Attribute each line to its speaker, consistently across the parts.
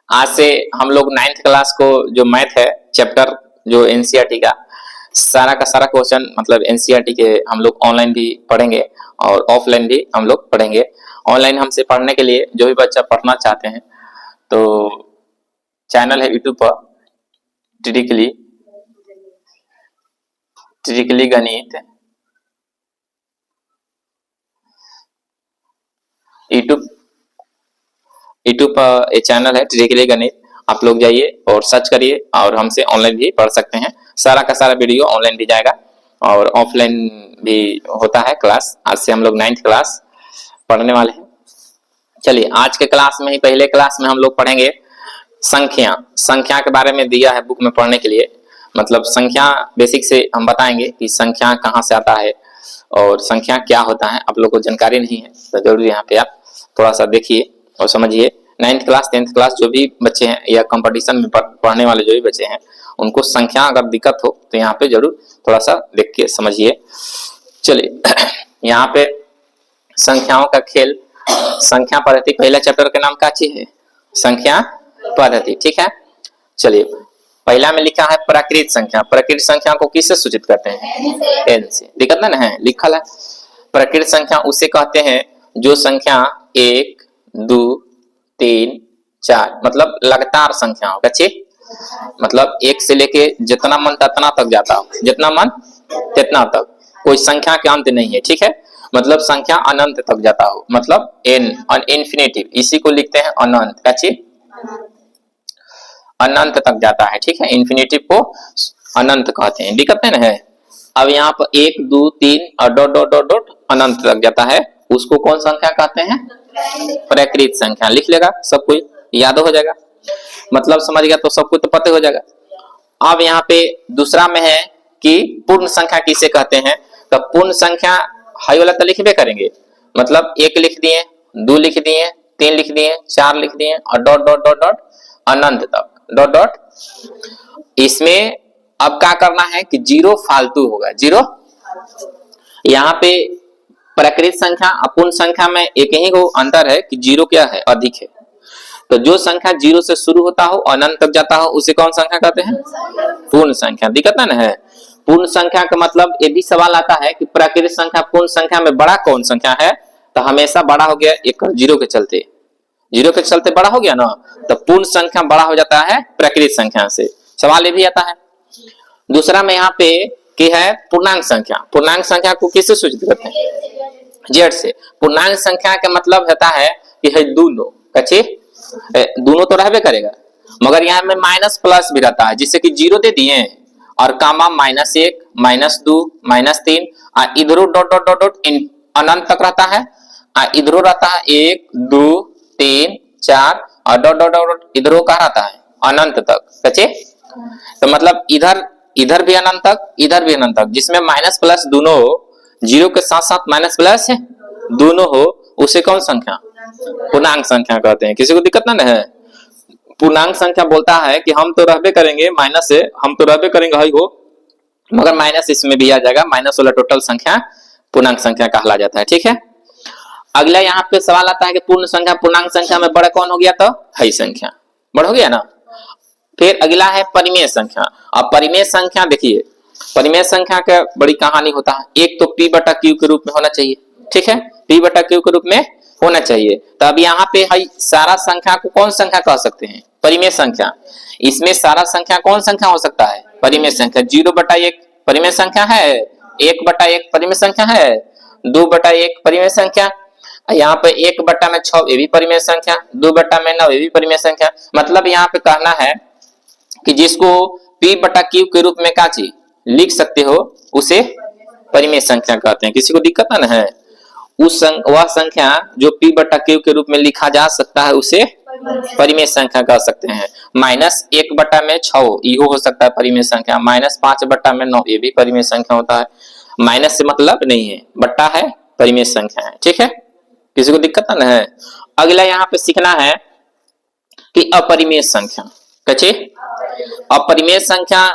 Speaker 1: आज से हम लोग 9th क्लास को जो मैथ है चैप्टर जो एनसीईआरटी का सारा क्वेश्चन मतलब एनसीईआरटी के हम लोग ऑनलाइन भी पढ़ेंगे और ऑफलाइन भी हम लोग पढ़ेंगे। ऑनलाइन हमसे पढ़ने के लिए जो भी बच्चा पढ़ना चाहते हैं तो चैनल है यूट्यूब पर ट्रिकली गणित यूट्यूब पर एक चैनल है ट्रिकली गणित, आप लोग जाइए और सर्च करिए और हमसे ऑनलाइन भी पढ़ सकते हैं। सारा का सारा वीडियो ऑनलाइन भी जाएगा और ऑफलाइन भी होता है क्लास। आज से हम लोग 9th क्लास पढ़ने वाले हैं। चलिए आज के क्लास में ही पहले क्लास में हम लोग पढ़ेंगे संख्या के बारे में दिया है बुक में पढ़ने के लिए। मतलब संख्या बेसिक से हम बताएंगे कि संख्या कहाँ से आता है और संख्या क्या होता है। आप लोग को जानकारी नहीं है तो जरूर यहाँ पे आप थोड़ा सा देखिए और समझिए। 9th क्लास 10th क्लास जो भी बच्चे हैं या कंपटीशन में पढ़ने वाले जो भी बच्चे हैं उनको संख्या अगर दिक्कत हो तो यहाँ पे जरूर थोड़ा सा देख के समझिए। चलिए यहाँ पे संख्याओं का खेल, संख्या पद्धति, पहला चैप्टर का नाम क्या चीज है? संख्या पद्धति। ठीक है, चलिए पहला में लिखा है प्राकृत संख्या। प्राकृत संख्या को किससे सूचित करते हैं? एन से। दिक्कत ना है, लिखा है प्राकृत संख्या उसे कहते हैं जो संख्या 1 2 3 4 मतलब लगातार संख्या हो। बच्चे मतलब 1 से लेके जितना मन ततना तक जाता हो, जितना मन तितना तक, कोई संख्या के अंत नहीं है। ठीक है, मतलब संख्या अनंत तक जाता हो, मतलब एन इन्फिनेटिव, इसी को लिखते हैं अनंत। बच्चे अनंत तक जाता है। ठीक है, इन्फिनेटिव को अनंत कहते हैं। दिक्कत है ना? अब यहाँ पर 1 2 3 और डॉट डॉट डॉट डॉट अनंत तक जाता है, उसको कौन संख्या कहते हैं? प्राकृत संख्या। लिख लेगा, सब कोई याद हो जाएगा, मतलब समझ गया तो सबको तो पता हो जाएगा। अब यहाँ पे दूसरा में है कि पूर्ण संख्या किसे कहते हैं? तो पूर्ण संख्या हाई वाला तो लिखबे करेंगे, मतलब 1 लिख दिए, 2 लिख दिए, 3 लिख दिए, 4 लिख दिए और डॉट डॉट डॉट डॉट अनंत तक डॉट डॉट। इसमें अब क्या करना है कि जीरो फालतू होगा, जीरो। यहाँ पे प्राकृत संख्या अपूर्ण संख्या में एक ही को अंतर है कि जीरो क्या है? अधिक है। तो जो संख्या जीरो से शुरू होता हो अनंत तक जाता हो उसे कौन संख्या कहते हैं? पूर्ण संख्या। दिक्कत ना है? पूर्ण संख्या का मतलब ये भी सवाल आता है कि प्राकृत संख्या पूर्ण संख्या में बड़ा कौन संख्या है? तो हमेशा बड़ा हो गया एक जीरो के चलते बड़ा हो गया ना, तो पूर्ण संख्या बड़ा हो जाता है प्राकृत संख्या से। सवाल ये भी आता है। दूसरा में यहाँ पे कि है पूर्णांक संख्या। पूर्णांक संख्या को किससे सूचित करते हैं? जेड से। पूर्णांक संख्या का मतलब होता है कि है दोनों, कच्चे दोनों तो रहबे करेगा, मगर यहाँ में माइनस प्लस भी रहता है, जिससे कि जीरो दे दिए और कामा -1 -2 -3 इधरो डॉट डॉट डॉट डॉट अनंत तक रहता है, इधरो रहता है 1 2 3 4 और डॉट डॉट डॉट इधरो का रहता है अनंत तक। कच्चे तो मतलब इधर भी अनंत तक, इधर भी अनंत तक, जिसमें माइनस प्लस दोनों हो, जीरो के साथ साथ माइनस प्लस है दोनों हो, उसे कौन संख्या? पूर्णांक संख्या कहते हैं। किसी को दिक्कत ना है? पूर्णांक संख्या बोलता है कि हम तो रहबे करेंगे माइनस से, हम तो रहबे करेंगे हाई हो, मगर माइनस इसमें भी आ जाएगा, माइनस वाला टोटल संख्या पूर्णांक संख्या कहला जाता है। ठीक है, अगला यहाँ पे सवाल आता है कि पूर्ण संख्या पूर्णांक संख्या में बड़ा कौन हो गया? तो हाई संख्या बड़ा हो गया ना। फिर अगला है परिमेय संख्या। अब परिमेय संख्या देखिए, परिमेय संख्या का बड़ी कहानी होता है। एक तो p बटा q के रूप में होना चाहिए। ठीक है, p बटा q के रूप में होना चाहिए। तो अब यहाँ पे है सारा संख्या को कौन संख्या कह सकते हैं? परिमेय संख्या। इसमें सारा संख्या कौन संख्या हो सकता है? परिमेय संख्या। 0/1 परिमेय संख्या है, 1/1 परिमेय संख्या है, 2/1 परिमेय संख्या, यहाँ पे 1/6 ये भी परिमेय संख्या, 2/9 ये भी परिमेय संख्या। मतलब यहाँ पे कहना है कि जिसको p बटा q के रूप में काची लिख सकते हो उसे परिमेय संख्या कहते हैं। किसी को दिक्कत ना है? वह संख्या जो p बटा q के रूप में लिखा जा सकता है उसे परिमेय संख्या कह सकते हैं। -1/6 ये हो सकता है परिमेय संख्या, -5/9 ये भी परिमेय संख्या होता है। माइनस से मतलब नहीं है, बट्टा है, परिमेय संख्या है। ठीक है, किसी को दिक्कत ना है? अगला यहाँ पे सीखना है कि अपरिमेय संख्या। कच्चे अपरिमेय संख्या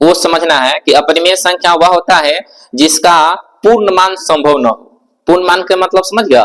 Speaker 1: वो समझना है कि अपरिमेय संख्या वह होता है जिसका पूर्ण मान संभव न हो। पूर्ण मान के मतलब समझ गया?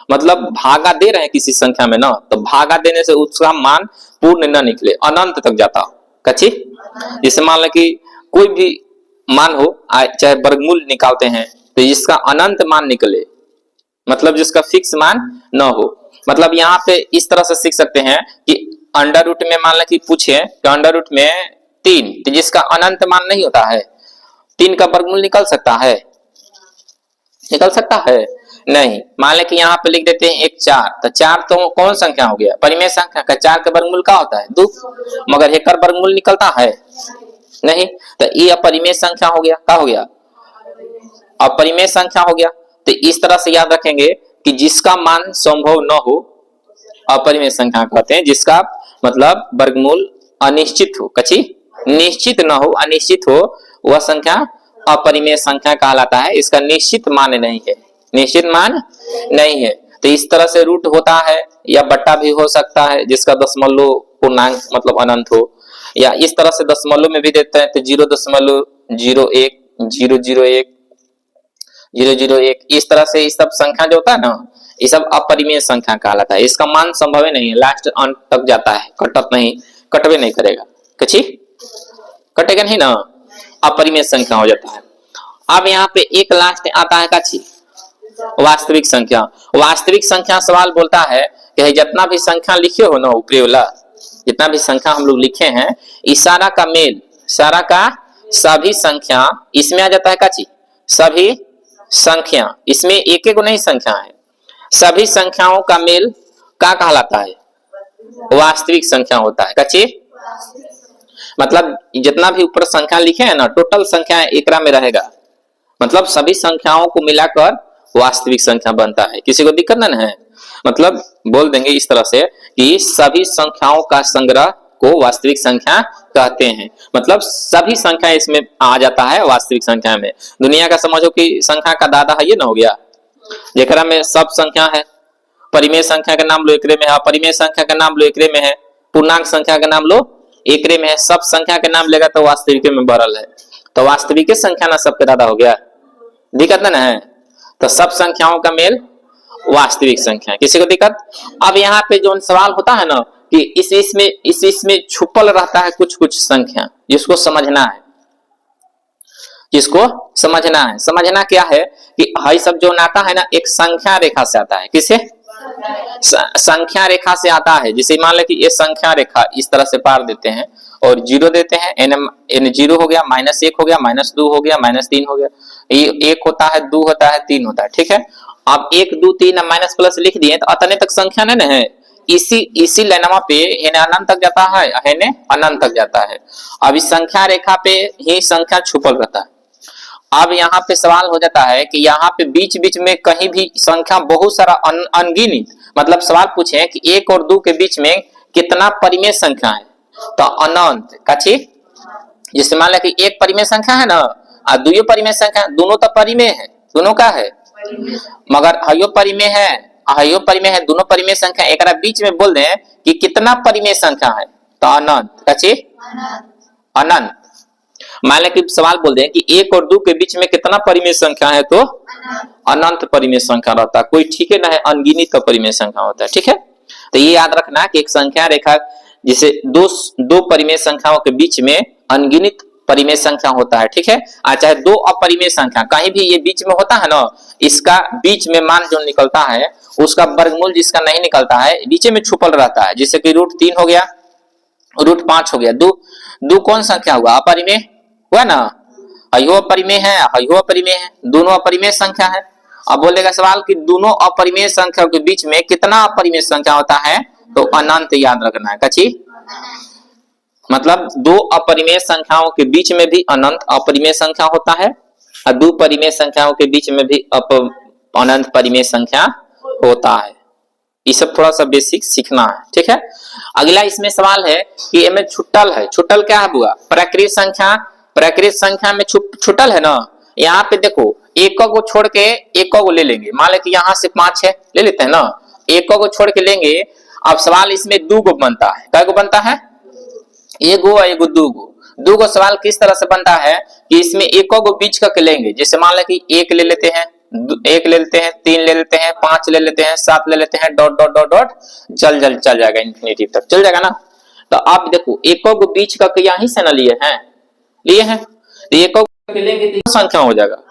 Speaker 1: मतलब भागा दे रहे हैं किसी संख्या में ना, तो भागा देने से उसका मान पूर्ण न निकले, अनंत तक जाता हो। कच्ची जैसे मान लो कि कोई भी मान हो, चाहे वर्गमूल निकालते हैं तो जिसका अनंत मान निकले, मतलब जिसका फिक्स मान न हो। मतलब यहाँ पे इस तरह से सीख सकते हैं कि अंडर रूट में मान लो कि पूछे कि अंडर रूट में 3, तो जिसका अनंत मान नहीं होता है, 3 का वर्गमूल निकल सकता है? निकल सकता है? नहीं। मान लें कि यहाँ पे लिख देते हैं 1 4, तो 4 तो कौन संख्या हो गया? परिमेय संख्या का 4 का वर्गमूल क्या होता है? 2, मगर हेकर वर्गमूल निकलता है नहीं, तो ये अपरिमेय संख्या हो गया। क्या हो गया? अपरिमेय संख्या हो गया। तो इस तरह से याद रखेंगे कि जिसका मान संभव न हो अपरिमेय संख्या कहते हैं, जिसका मतलब वर्गमूल अनिश्चित हो, कच्ची निश्चित न हो, अनिश्चित हो, वह संख्या अपरिमेय संख्या कहलाता है। इसका निश्चित मान नहीं है, निश्चित मान नहीं है। तो इस तरह से रूट होता है, या बट्टा भी हो सकता है जिसका दशमलव पूर्णांक मतलब अनंत हो, या इस तरह से दशमलव में भी देते हैं तो 0.01 001 001, इस तरह से इस सब संख्या जो होता है ना, ये सब अपरिमेय संख्या कहलाता है। इसका मान संभव नहीं है, लास्ट अंत तक जाता है, कटवे नहीं करेगा, कच्ची कटेगा नहीं ना, अपरिमेय संख्या हो जाता है। अब यहाँ पे एक लास्ट आता है कच्ची वास्तविक संख्या। वास्तविक संख्या सवाल बोलता है कि जितना भी संख्या लिखे हो ना ऊपरी वाला, जितना भी संख्या हम लोग लिखे हैं, इशारा का मेल, सारा का सभी संख्या इसमें आ जाता है कच्ची, सभी संख्या इसमें एक एक नहीं संख्या है, सभी संख्याओं का मेल क्या कहलाता है? वास्तविक संख्या होता है कच्ची। मतलब जितना भी ऊपर संख्या लिखे हैं ना, टोटल संख्या एकरा में रहेगा, मतलब सभी संख्याओं को मिलाकर वास्तविक संख्या बनता है। किसी को दिक्कत नहीं है? मतलब बोल देंगे इस तरह से कि सभी संख्याओं का संग्रह को वास्तविक संख्या कहते हैं। मतलब सभी संख्या इसमें आ जाता है वास्तविक संख्या में। दुनिया का समझो कि संख्या का दादा है, ये ना हो गया, जेकरा में सब संख्या है। परिमेय संख्या का नाम लो एकरे में है, अपरिमेय संख्या का नाम लो एकरे में है, पूर्णांक संख्या का नाम लो एकरे में है, सब संख्या के नाम लेगा तो वास्तविक में भरल है, तो वास्तविक संख्या ना सबके दादा हो गया। दिक्कत ना है? तो सब संख्याओं का मेल वास्तविक संख्या। किसी को दिक्कत? अब यहाँ पे जो सवाल होता है ना कि इसमें छुपल रहता है कुछ कुछ संख्या, जिसको समझना है, जिसको समझना है। समझना क्या है कि हाई सब जो आता है ना, एक संख्या रेखा से आता है। किसे? संख्या रेखा से आता है। जैसे मान ले कि ये संख्या रेखा इस तरह से पार देते हैं और 0 देते हैं, n 0 हो गया, -1 हो गया, -2 हो गया, -3 हो गया, ये 1 होता है, 2 होता है, 3 होता है, ठीक है। अब 1 2 3 माइनस प्लस लिख दिए तो अतने तक संख्या नहीं है, इसी लाइनवा पे n अनंत तक जाता है, n अनंत तक जाता है। अब इस संख्या रेखा पे ही संख्या छुपल रहता है। अब यहाँ पे सवाल हो जाता है कि यहाँ पे बीच बीच में कहीं भी संख्या बहुत सारा अनगिनत, मतलब सवाल पूछे कि 1 और 2 के बीच में कितना परिमेय संख्या है, तो अनंत कच्ची। जिससे मान लो कि एक परिमेय संख्या है ना और 2 परिमेय संख्या, दोनों तो परिमेय है, दोनों का है, मगर हयो परिमेय है, हयो परिमेय है, दोनों परिमेय संख्या, एक बीच में बोल दें कि कितना परिमेय संख्या है, तो अनंत कच्ची अनंत। मान लें कि सवाल बोल दें कि 1 और 2 के बीच में कितना परिमेय संख्या है, तो अनंत परिमेय संख्या रहता है। कोई ठीक है ना है, अनगिनत का परिमेय संख्या होता है, ठीक है। तो ये याद रखना कि एक संख्या रेखा जिसे दो परिमेय संख्याओं के बीच में अनगिनत परिमेय संख्या होता है, ठीक है। चाहे 2 अपरिमेय संख्या कहीं भी ये बीच में होता है ना, इसका बीच में मान जो निकलता है उसका वर्गमूल जिसका नहीं निकलता है बीच में छुपल रहता है। जैसे कि √3 हो गया, √5 हो गया, 2 कौन संख्या हुआ? अपरिमेय हुआ ना, अयो अपरिमेय है, अयो अपरिमेय है, दोनों अपरिमेय संख्या है। अब बोलेगा सवाल कि दोनों अपरिमेय संख्या के बीच में कितना अपरिमेय संख्या होता है, तो अनंत याद रखना है कच्ची। मतलब 2 अपरिमेय संख्याओं के बीच में भी अनंत अपरिमेय संख्या होता है और 2 परिमेय संख्याओं के बीच में भी अनंत परिमेय संख्या होता है। ये सब थोड़ा सा बेसिक सीखना है, ठीक है। अगला इसमें सवाल है कि इसमें छुट्टल है। छुट्टल क्या है बुआ? प्राकृत संख्या में छुट्टल है ना। यहाँ पे देखो 1 को छोड़ के 1 को ले लेंगे, मान ले कि यहाँ से 5 है, ले लेते हैं ना, 1 को छोड़ के लेंगे। अब सवाल इसमें 2 गो बनता है, क्या गो बनता है? 1 गो 2 गो। सवाल किस तरह से बनता है कि इसमें 1 को बीच का लेंगे। जैसे मान ले कि 1 ले लेते हैं, 1 ले लेते हैं, 3 ले लेते हैं, 5 ले लेते हैं, 7 ले लेते हैं, डॉट डॉट डॉट डॉट चल जाएगा इंफिनिटी तक चल जाएगा ना। तो आप देखो एको को बीच का यहीं से ना लिए हैं तो एको लेंगे तो संख्या हो जाएगा।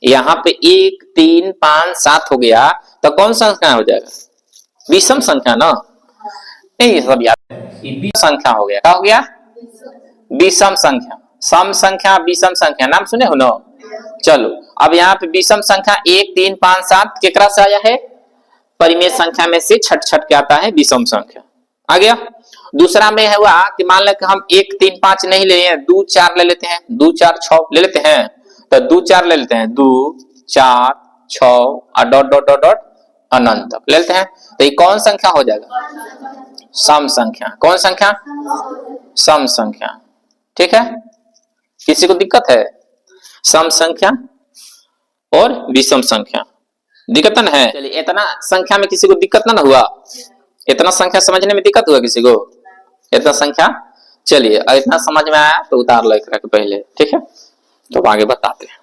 Speaker 1: यहाँ पे 1 3 5 7 हो गया तो कौन सा संख्या हो जाएगा? विषम संख्या ना। नहीं सब याद है, संख्या हो गया। क्या हो गया? विषम संख्या। सम संख्या विषम संख्या नाम सुने हो ना। चलो अब यहाँ पे विषम संख्या 1 3 5 7 केकरा से आया है? परिमेय संख्या में से छट छट के आता है विषम संख्या। आ गया। दूसरा में है हुआ कि मान लें कि हम 1 3 5 नहीं ले रहे हैं, 2 4 ले लेते हैं, 2 4 6 ले लेते हैं। तो 2 4 ले लेते हैं, 2 4 6 और डॉट डॉट डॉट डॉट अनंत तक ले लेते हैं। तो ये कौन संख्या हो जाएगा? सम संख्या। कौन संख्या? सम संख्या। ठीक है, किसी को दिक्कत है? सम संख्या और विषम संख्या दिक्कत ना है। चलिए इतना संख्या में किसी को दिक्कत ना हुआ? इतना संख्या समझने में दिक्कत हुआ किसी को? इतना संख्या चलिए इतना समझ में आया तो उतार लो एक पहले। ठीक है, तो आगे बताते हैं।